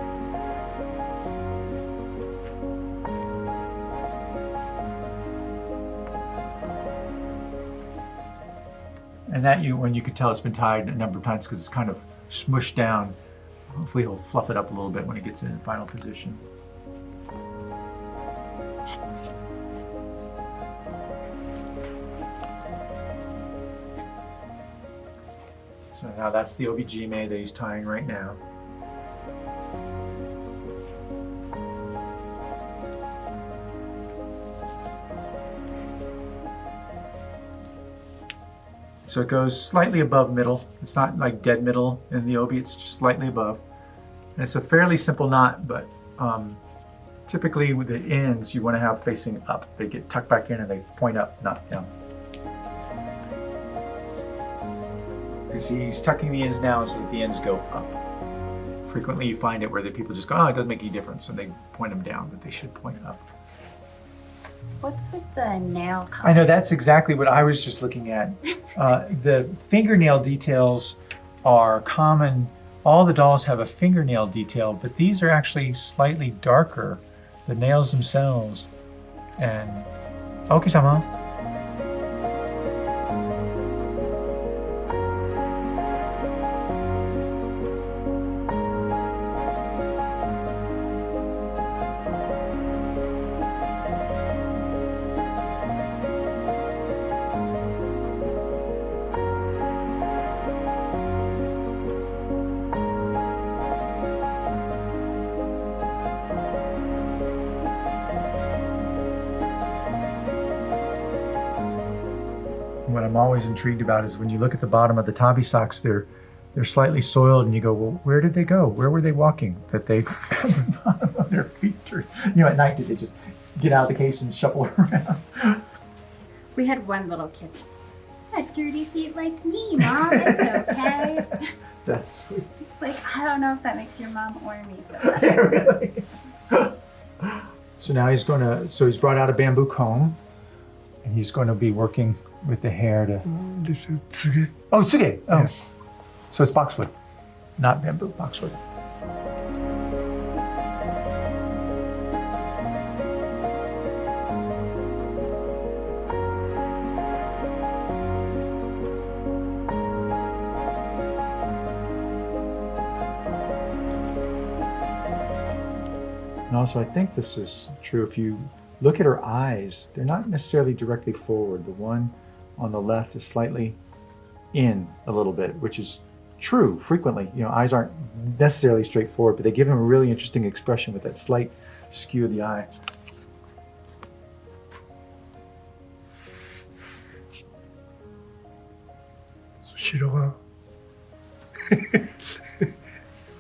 And that when you can tell it's been tied a number of times because it's kind of smushed down. Hopefully he'll fluff it up a little bit when he gets in final position. So now that's the obijime that he's tying right now. So it goes slightly above middle. It's not like dead middle in the obi, it's just slightly above. And it's a fairly simple knot, but typically with the ends you want to have facing up. They get tucked back in and they point up, not down. Because he's tucking the ends now so that the ends go up. Frequently you find it where the people just go, oh, it doesn't make any difference, and they point them down, but they should point up. What's with the nail color? I know, that's exactly what I was just looking at. The fingernail details are common. All the dolls have a fingernail detail, but these are actually slightly darker, the nails themselves. And Aoki-sama. What I'm always intrigued about is when you look at the bottom of the tabi socks, they're slightly soiled, and you go, well, where did they go? Where were they walking? That they got the bottom of their feet, or, you know, at night did they just get out of the case and shuffle around? We had one little kid. I had dirty feet like me, Mom. It's okay. That's sweet. It's like, I don't know if that makes your mom or me feel better. Really? So now he's brought out a bamboo comb, and he's going to be working with the hair to... This is tsuge. Oh, tsuge. Oh. Yes. So it's boxwood, not bamboo, boxwood. And also, I think this is true. If you look at her eyes, they're not necessarily directly forward. The one on the left is slightly in a little bit, which is true frequently. You know, eyes aren't necessarily straightforward, but they give him a really interesting expression with that slight skew of the eye. Shiroが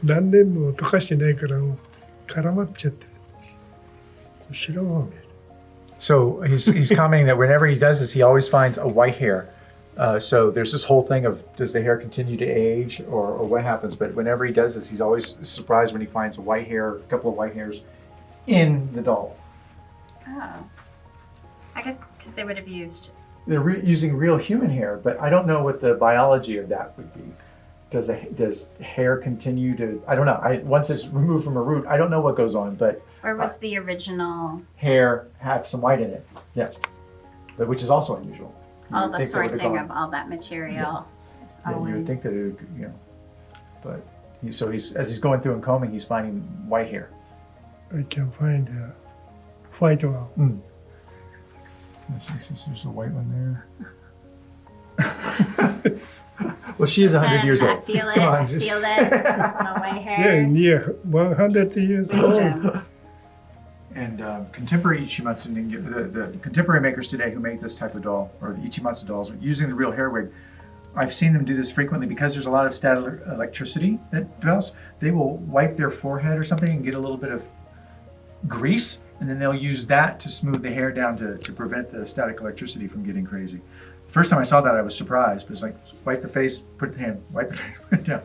何年も溶かしてないからもう絡まっちゃってる。白が見える。 So he's commenting that whenever he does this, he always finds a white hair. So there's this whole thing of, does the hair continue to age or what happens? But whenever he does this, he's always surprised when he finds a white hair, a couple of white hairs in the doll. Oh. I guess because they would have used... They're using real human hair, but I don't know what the biology of that would be. Does hair continue to, I don't know. Once it's removed from a root, I don't know what goes on, but... Or was the original... hair have some white in it, yeah. But which is also unusual. All the sourcing of all that material is always... You would think that it would, you know, but as he's going through and combing, he's finding white hair. I can find a white one. There's a white one there. Well, she is 100 years old. I feel it, Come on, I feel it. No white hair. Yeah, near 100 years old. Wisdom. And contemporary Ichimatsu ninja, the contemporary makers today who make this type of doll, or the Ichimatsu dolls, using the real hair wig, I've seen them do this frequently because there's a lot of static electricity that develops. They will wipe their forehead or something and get a little bit of grease, and then they'll use that to smooth the hair down to prevent the static electricity from getting crazy. First time I saw that, I was surprised. But it's like, wipe the face, put the hand, wipe the face, put it down.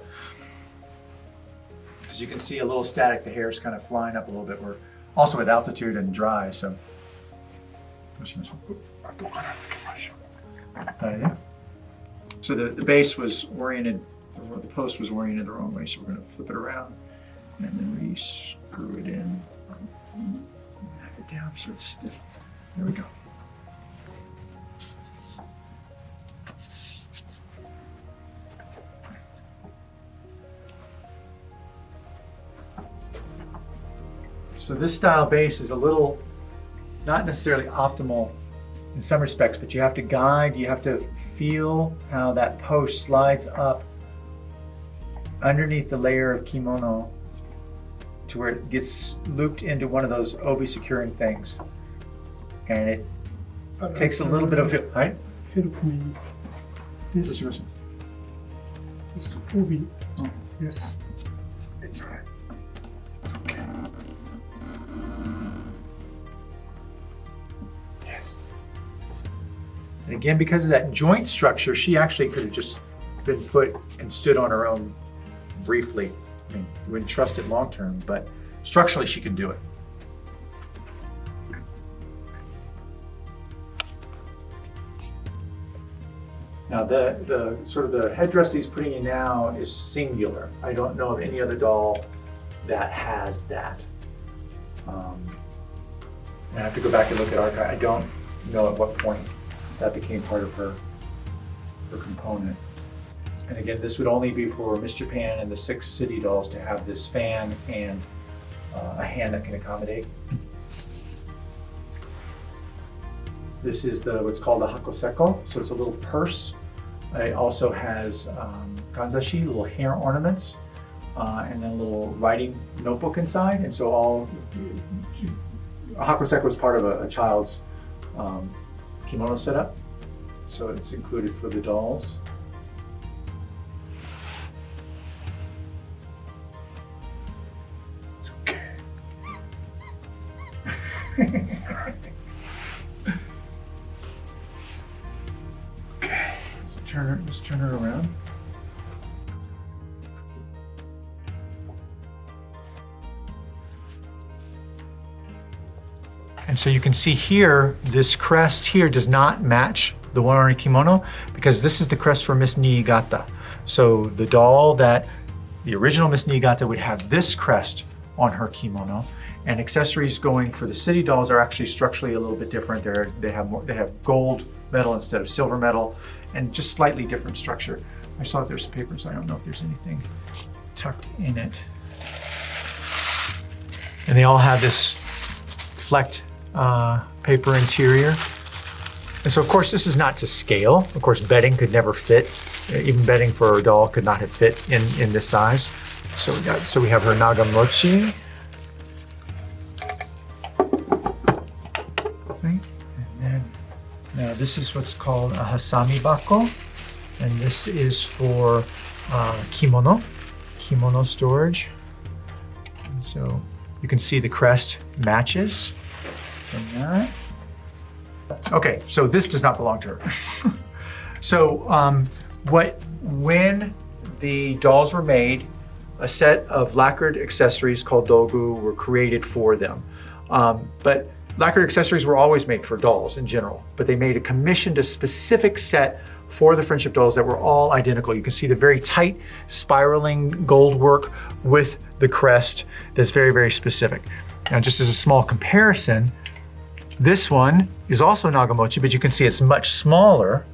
Because you can see a little static, the hair is kind of flying up a little bit. We're also at altitude and dry, so. Yeah. So the base was oriented, or the post was oriented the wrong way, so we're going to flip it around and then re-screw it in. Knock it down so it's stiff. There we go. So this style base is a little, not necessarily optimal in some respects, but you have to guide, you have to feel how that post slides up underneath the layer of kimono to where it gets looped into one of those obi securing things. And it takes a little bit of it, right? Help me. This obi. Oh. Yes. It's all right. It's okay. Yes. And again, because of that joint structure, she actually could have just been put and stood on her own briefly. I mean, you wouldn't trust it long term, but structurally she can do it. Now the sort of the headdress he's putting in now is singular. I don't know of any other doll that has that. I have to go back and look at archive. I don't know at what point that became part of her component. And again, this would only be for Miss Japan and the 6 city dolls to have this fan and a hand that can accommodate. This is what's called a hakoseko, so it's a little purse. It also has kanzashi, little hair ornaments, and then a little writing notebook inside. And so a hakoseko is part of a child's kimono setup, so it's included for the dolls. It's okay. Okay, so just turn her around. And so you can see here, this crest here does not match the one on her kimono because this is the crest for Miss Niigata. So the doll the original Miss Niigata would have this crest on her kimono, and accessories going for the city dolls are actually structurally a little bit different. They have gold metal instead of silver metal, and just slightly different structure. I saw that there's some paper, so I don't know if there's anything tucked in it. And they all have this flecked paper interior. And so of course this is not to scale. Of course bedding could never fit. Even bedding for a doll could not have fit in this size. So we have her nagamochi. Now this is what's called a hasami bako, and this is for kimono storage. And so you can see the crest matches from that. Okay, so this does not belong to her. So when the dolls were made, a set of lacquered accessories called dogu were created for them. But lacquered accessories were always made for dolls in general, but they made a commissioned a specific set for the friendship dolls that were all identical. You can see the very tight spiraling gold work with the crest that's very, very specific. Now, just as a small comparison, this one is also nagamochi, but you can see it's much smaller.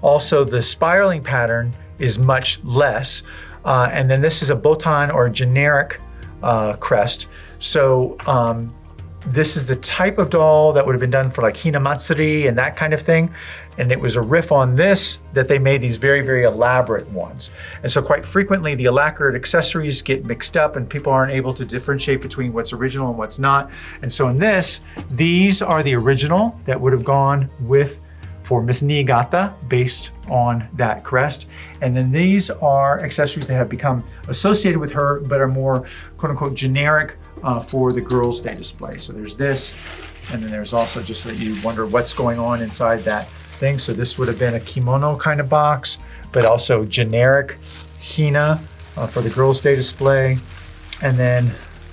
Also, the spiraling pattern is much less. And then this is a botan or a generic crest. So this is the type of doll that would have been done for like Hinamatsuri and that kind of thing. And it was a riff on this that they made these very, very elaborate ones. And so quite frequently the lacquered accessories get mixed up and people aren't able to differentiate between what's original and what's not. And so in this, these are the original that would have gone with for Miss Niigata, based on that crest. And then these are accessories that have become associated with her, but are more quote unquote generic for the Girls' Day display. So there's this, and then there's also, just so that you wonder what's going on inside that thing. So this would have been a kimono kind of box, but also generic hina for the Girls' Day display. And then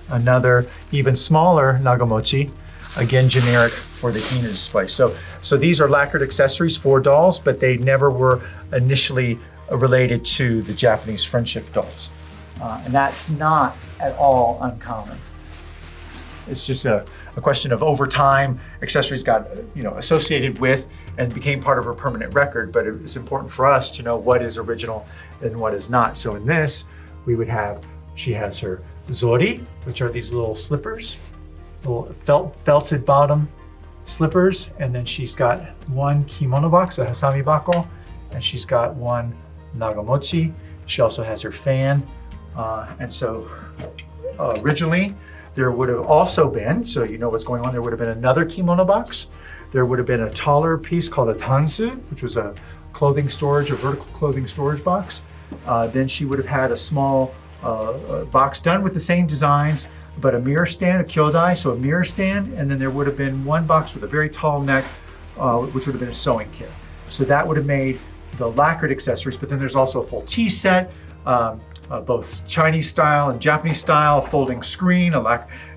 another even smaller nagamochi, again generic for the hina display. So these are lacquered accessories for dolls, but they never were initially related to the Japanese friendship dolls. And that's not at all uncommon. It's just a question of, over time, accessories got associated with and became part of her permanent record, but it's important for us to know what is original and what is not. So in this, we would have, she has her zori, which are these little slippers, little felted bottom slippers, and then she's got one kimono box, a hasami bako, and she's got one nagamochi. She also has her fan, and so originally there would have also been, so you know what's going on, there would have been another kimono box. There would have been a taller piece called a tansu, which was a clothing storage, a vertical clothing storage box. Then she would have had a small box done with the same designs, but a mirror stand, a kyodai, so a mirror stand, and then there would have been one box with a very tall neck, which would have been a sewing kit. So that would have made the lacquered accessories, but then there's also a full tea set, both Chinese style and Japanese style, a folding screen,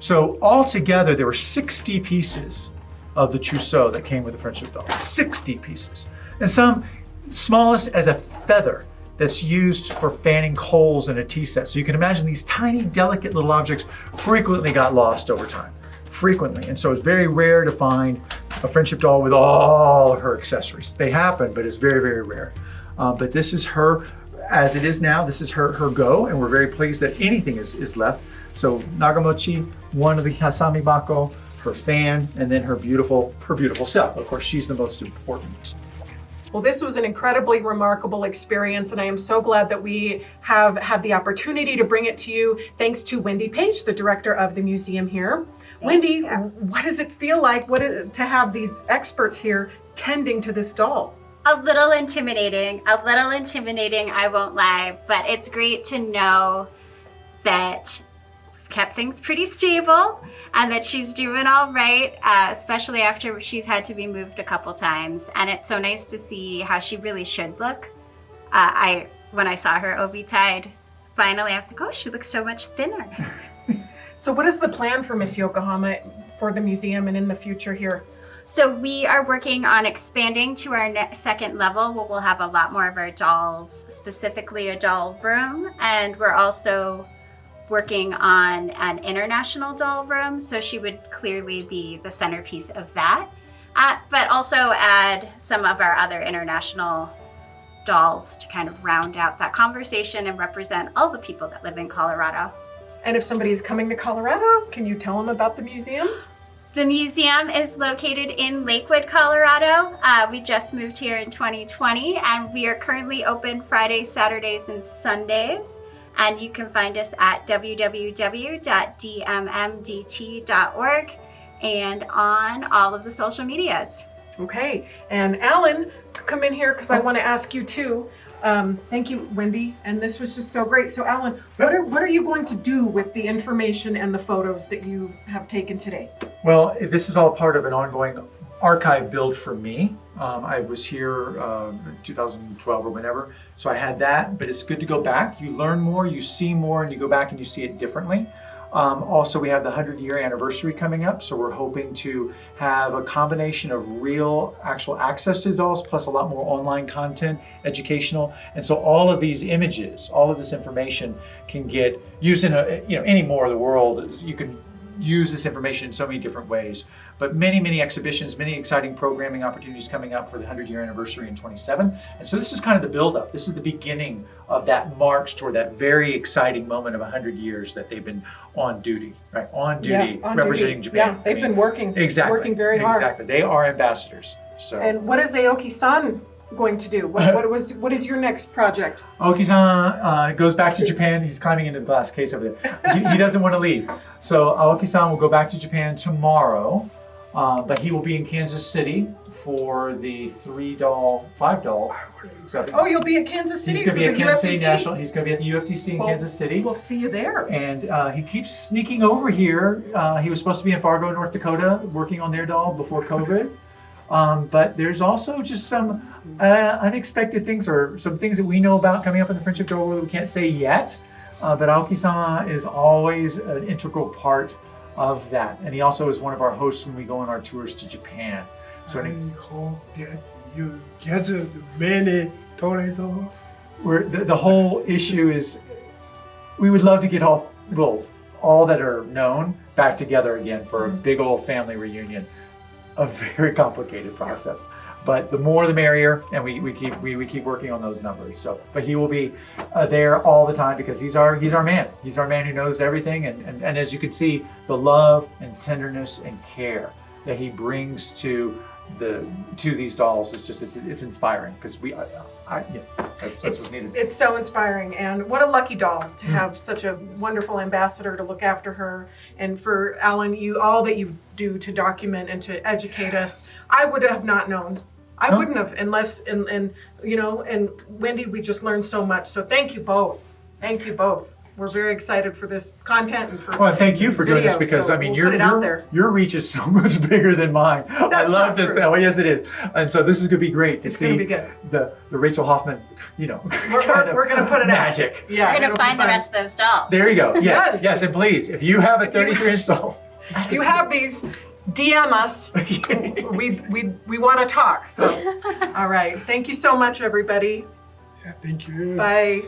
so altogether there were 60 pieces of the trousseau that came with the friendship doll, 60 pieces. And some smallest as a feather that's used for fanning coals in a tea set. So you can imagine these tiny, delicate little objects frequently got lost over time, frequently. And so it's very rare to find a friendship doll with all of her accessories. They happen, but it's very, very rare. But this is her, as it is now, this is her go, and we're very pleased that anything is left. So nagamochi, one of the hasami bako, her fan, and then her beautiful self. Of course, she's the most important. Well, this was an incredibly remarkable experience, and I am so glad that we have had the opportunity to bring it to you, thanks to Wendy Page, the director of the museum here. Wendy, what does it feel like to have these experts here tending to this doll? A little intimidating, I won't lie, but it's great to know that we've kept things pretty stable and that she's doing all right, especially after she's had to be moved a couple times. And it's so nice to see how she really should look. When I saw her obi tied, finally I was like, oh, she looks so much thinner. So what is the plan for Miss Yokohama for the museum and in the future here? So we are working on expanding to our second level, where we'll have a lot more of our dolls, specifically a doll room. And we're also working on an international doll room, so she would clearly be the centerpiece of that. But also add some of our other international dolls to kind of round out that conversation and represent all the people that live in Colorado. And if somebody is coming to Colorado, can you tell them about the museum? The museum is located in Lakewood, Colorado. We just moved here in 2020, and we are currently open Fridays, Saturdays, and Sundays. And you can find us at www.dmmdt.org and on all of the social medias. Okay, and Alan, come in here because I want to ask you too. Thank you, Wendy, and this was just so great. So Alan, what are you going to do with the information and the photos that you have taken today? Well, this is all part of an ongoing archive build for me. I was here in 2012 or whenever, so I had that, but it's good to go back. You learn more, you see more, and you go back and you see it differently. Also, we have the 100-year anniversary coming up, so we're hoping to have a combination of real, actual access to the dolls, plus a lot more online content, educational, and so all of these images, all of this information can get used in any more of the world. You can use this information in so many different ways. But many exhibitions, many exciting programming opportunities coming up for the 100-year anniversary in 27. And so this is kind of the build-up. This is the beginning of that march toward that very exciting moment of 100 years that they've been on duty, right? On duty, representing Japan. Yeah, they've been working very hard. Exactly. They are ambassadors. So. And what is Aoki-san going to do? What is your next project? Aoki-san goes back to Japan. He's climbing into the glass case over there. He doesn't want to leave. So Aoki-san will go back to Japan tomorrow But he will be in Kansas City for the 5 doll. Oh, you'll be at Kansas City. He's going to be for at the Kansas City UFDC? National. He's going to be at the UFDC in Kansas City. We'll see you there. And he keeps sneaking over here. He was supposed to be in Fargo, North Dakota, working on their doll before COVID. But there's also just some unexpected things, or some things that we know about coming up in the Friendship Doll World that we can't say yet. But Aoki-san is always an integral part of that. And he also is one of our hosts when we go on our tours to Japan. So I hope that you gathered many tornadoes. the whole issue is we would love to get all that are known back together again for a big old family reunion. A very complicated process, but the more the merrier, and we keep working on those numbers. So, but he will be there all the time because he's our man. He's our man who knows everything, and as you can see, the love and tenderness and care that he brings to these dolls is just it's inspiring because that's what's needed. It's so inspiring, and what a lucky doll to have such a wonderful ambassador to look after her, and for Alan, all that you do to document and to educate us. I would have not known. I wouldn't have unless and Wendy, we just learned so much. So thank you both. Thank you both. We're very excited for this content and for. Well, thank you for doing this because I mean your reach is so much bigger than mine. I love this. Oh yes, it is. And so this is going to be great to see the Rachel Hoffman. We're going to put it magic. Out. Yeah, we're going to find the rest of those dolls. There you go. Yes, yes, and please, if you have a 33-inch doll, if you have these, DM us. we want to talk. So, all right. Thank you so much, everybody. Yeah, thank you. Bye.